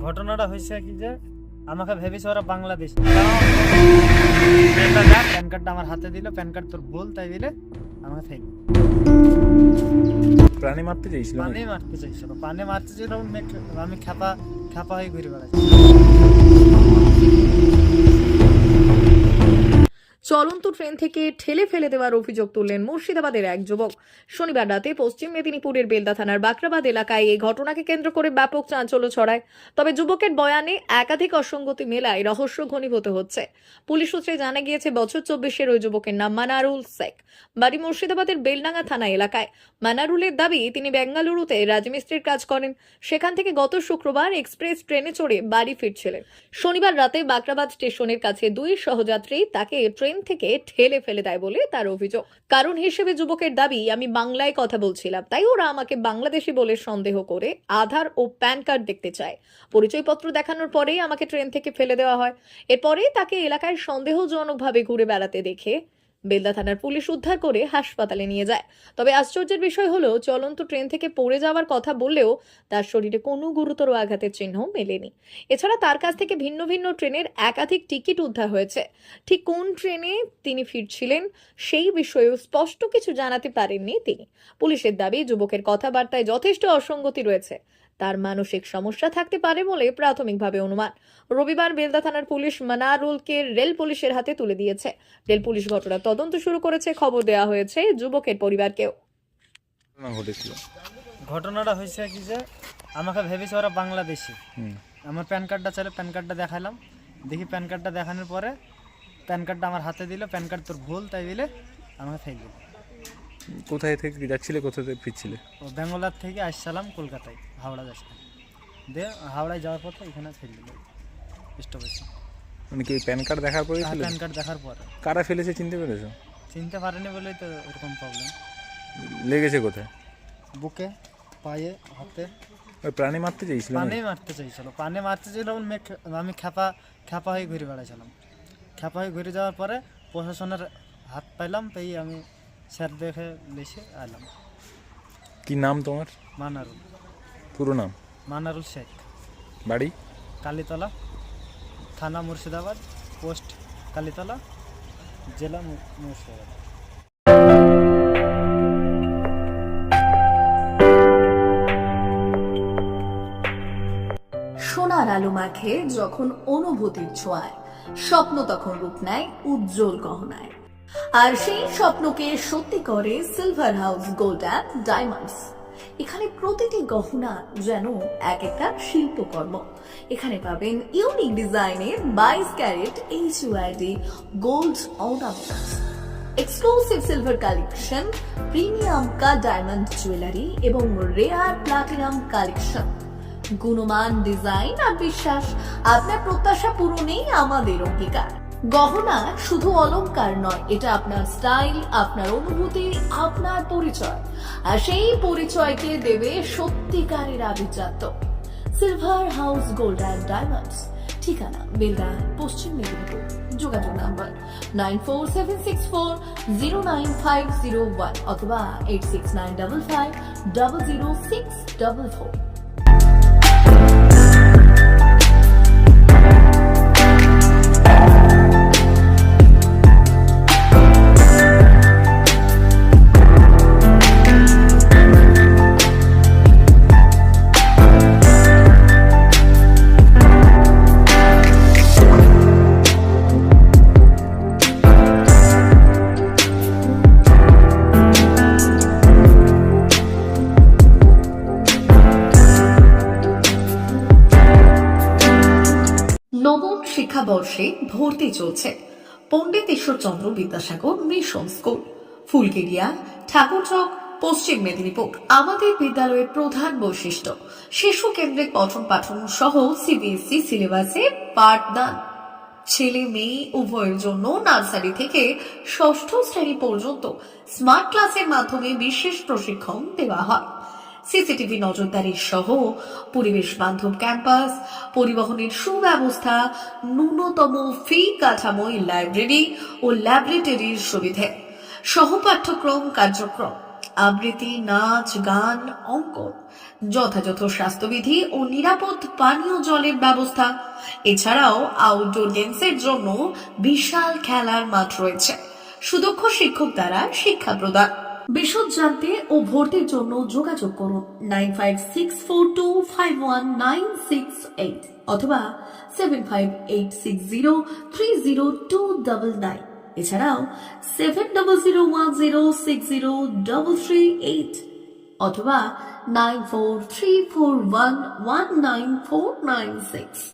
ঘটনাটা হয়েছে কি যে আমাকে ভেবেছে ওরা বাংলাদেশ প্যান কার্ডটা আমার হাতে দিল, প্যান কার্ড তোর ভুল তাই দিলে আমাকে ফেল প্রাণী মারতে চাইছিল পানে মারতে চাইছিল, পানে মারতে চাইছিল। আমি খ্যাপা খ্যাপা হয়ে ঘুরে বেড়াচ্ছি। চলন্ত ট্রেন থেকে ঠেলে ফেলে দেওয়ার অভিযোগ তুললেন মুর্শিদাবাদের এক যুবক। শনিবার রাতে পশ্চিম মেদিনীপুরের বেলদা থানার বাকরাবাদ এলাকায় এই ঘটনাকে কেন্দ্র করে ব্যাপক চাঞ্চল্য ছড়ায়। তবে যুবকের বয়ানে একাধিক অসঙ্গতি মেলায় রহস্য ঘনীভূত হচ্ছে। পুলিশ সূত্রে জানা গিয়েছে, বছর 24-এর ওই যুবকের নাম মানারুল শেখ, বাড়ি মুর্শিদাবাদের বেলডাঙ্গা থানা এলাকায়। মানারুলের দাবি, তিনি বেঙ্গালুরুতে রাজমিস্ত্রির কাজ করেন। সেখান থেকে গত শুক্রবার এক্সপ্রেস ট্রেনে চড়ে বাড়ি ফিরছিলেন। শনিবার রাতে বাকরাবাদ স্টেশনের কাছে দুই সহযাত্রী তাকে ট্রেন থেকে ঠেলে ফেলে দেয় বলে তার অভিযোগ। কারণ হিসেবে যুবকের দাবি, আমি বাংলায় কথা বলছিলাম, তাই ওরা আমাকে বাংলাদেশি বলে সন্দেহ করে আধার ও প্যান কার্ড দেখতে চায়। পরিচয়পত্র দেখানোর পরেই আমাকে ট্রেন থেকে ফেলে দেওয়া হয়। এরপরে তাকে এলাকায় সন্দেহজনকভাবে ঘুরে বেড়াতে দেখে বেলদা থানার পুলিশ উদ্ধার করে হাসপাতালে নিয়ে যায়। তবে আশ্চর্যের বিষয় হলো, চলন্ত ট্রেন থেকে পড়ে যাওয়ার কথা বললেও তার শরীরে কোনো গুরুতর আঘাতের চিহ্ন মেলেনি। এছাড়া তার কাছ থেকে ভিন্ন ভিন্ন ট্রেনের একাধিক টিকিট উদ্ধার হয়েছে। ঠিক কোন ট্রেনে তিনি ফিরছিলেন সেই বিষয়েও স্পষ্ট কিছু জানাতে পারেননি তিনি। পুলিশের দাবি, যুবকের কথাবার্তায় যথেষ্ট অসঙ্গতি রয়েছে। তার মানসিক সমস্যা থাকতে পারে বলে প্রাথমিকভাবে অনুমান। রবিবার বেলদা থানার পুলিশ মানারুলকে রেল পুলিশের হাতে তুলে দিয়েছে। রেল পুলিশ ঘটনার তদন্ত শুরু করেছে। খবর দেওয়া হয়েছে যুবকের পরিবারকেও। ঘটেছিল ঘটনাটা হয়েছে কি যে আমাকে ভেবেছে ওরা বাংলাদেশি। আমার প্যান কার্ডটা চাইলে, প্যান কার্ডটা দেখালাম, দেখি প্যান কার্ডটা দেখানোর পরে প্যান কার্ডটা আমার হাতে দিল, প্যান কার্ড তোর ভুল তাই দিলে আমাকে ফেল দিল। কোথায় থেকে যাচ্ছিলে, কোথা থেকে ফিরছিলে? ও বেঙ্গলার থেকে আসছিলাম কলকাতায়, হাওড়া যাচ্ছি। দিয়ে হাওড়ায় যাওয়ার পথে এখানে ফেল দিল স্টপেজে। মানে কি প্যান কার্ড দেখার পরে ছিল? প্যান কার্ড দেখার পরে কারা ফেলেছে চিনতে পেরেছো? চিনতে পারেনি বলেই তো এরকম প্রবলেম। লেগেছে কোথায়? বুকে, পায়ে, হাতে। ওই প্রাণী মারতে চাইছিল? পানে মারতে চাইছিল, পানে মারতে চাইছিল। আমি খ্যাপা খ্যাপা হয়ে ঘুরে বেড়াচ্ছিলাম। খ্যাপা হয়ে ঘুরে যাওয়ার পরে প্রশাসনের হাত পাইলাম, পেয়ে আমি স্যার দেখে লিখে আলাম। কি নাম তোমার? মানারুল। পুরো নাম? মানারুল শেখ। বাড়ি? কালীতলা, থানা মুর্শিদাবাদ, পোস্ট কালীতলা, জেলা মুর্শিদাবাদ। সোনার আলো মাখে যখন অনুভূতির ছোঁয়ায়, স্বপ্ন তখন রূপ নেয় উজ্জ্বল গহনায়। আর সেই স্বপ্নকে সত্যি করে silver house gold and diamonds. এখানে প্রতিটি গহনা যেন এক একটা শিল্পকর্ম। এখানে পাবেন ইউনিক ডিজাইনের 22 carat HUID gold ornaments, exclusive silver collection, premium cut diamond jewellery এবং রেয়ার প্লাটিনাম কালেকশন। গুণমান, ডিজাইন আর বিশ্বাস, আপনার প্রত্যাশা পূরণেই আমাদের অঙ্গীকার। গহনা শুধু অলংকার নয়, এটা আপনার স্টাইল, আপনার অনুভূতি, আপনার পরিচয়। আর সেই পরিচয়কে দেবে সত্যিকারের আভিজাত্য। Silver house gold and diamonds, ঠিকানা বেলদা, পশ্চিম মেদিনীপুর। যোগাযোগ নাম্বার 9476409501 অথবা 8695500644। নবম শিক্ষাবর্ষে ভর্তি চলছে পণ্ডিত ঈশ্বরচন্দ্র বিদ্যাসাগর মিশন স্কুল, ফুলকেরিয়া, ঠাকুরচক, পশ্চিম মেদিনীপুর। আমাদের বিদ্যালয়ের প্রধান বৈশিষ্ট্য শিশু কেন্দ্রিক পঠন পাঠন সহ CBSE সিলেবাসে পাঠদান। ছেলে মেয়ে উভয়ের জন্য নার্সারি থেকে ষষ্ঠ শ্রেণী পর্যন্ত স্মার্ট ক্লাসের মাধ্যমে বিশেষ প্রশিক্ষণ দেওয়া হয়। সিসিটিভি নজরদারি সহ পরিবেশ বান্ধব ক্যাম্পাস, পরিবহনের সুব্যবস্থা, ন্যূনতম ফি কাঠামোয় লাইব্রেরি ও ল্যাবরেটরির সুবিধে, সহপাঠ্যক্রম কার্যক্রম, আবৃত্তি, নাচ, গান, অঙ্কন, যথাযথ স্বাস্থ্যবিধি ও নিরাপদ পানীয় জলের ব্যবস্থা। এছাড়াও আউটডোর গেমসের জন্য বিশাল খেলার মাঠ রয়েছে। সুদক্ষ শিক্ষক দ্বারা শিক্ষা প্রদান। বিশদ জানতে ও ভর্তির জন্য যোগাযোগ করুন 9564251968 অথবা 7586030299। এছাড়াও 7001060338 অথবা 9434119496।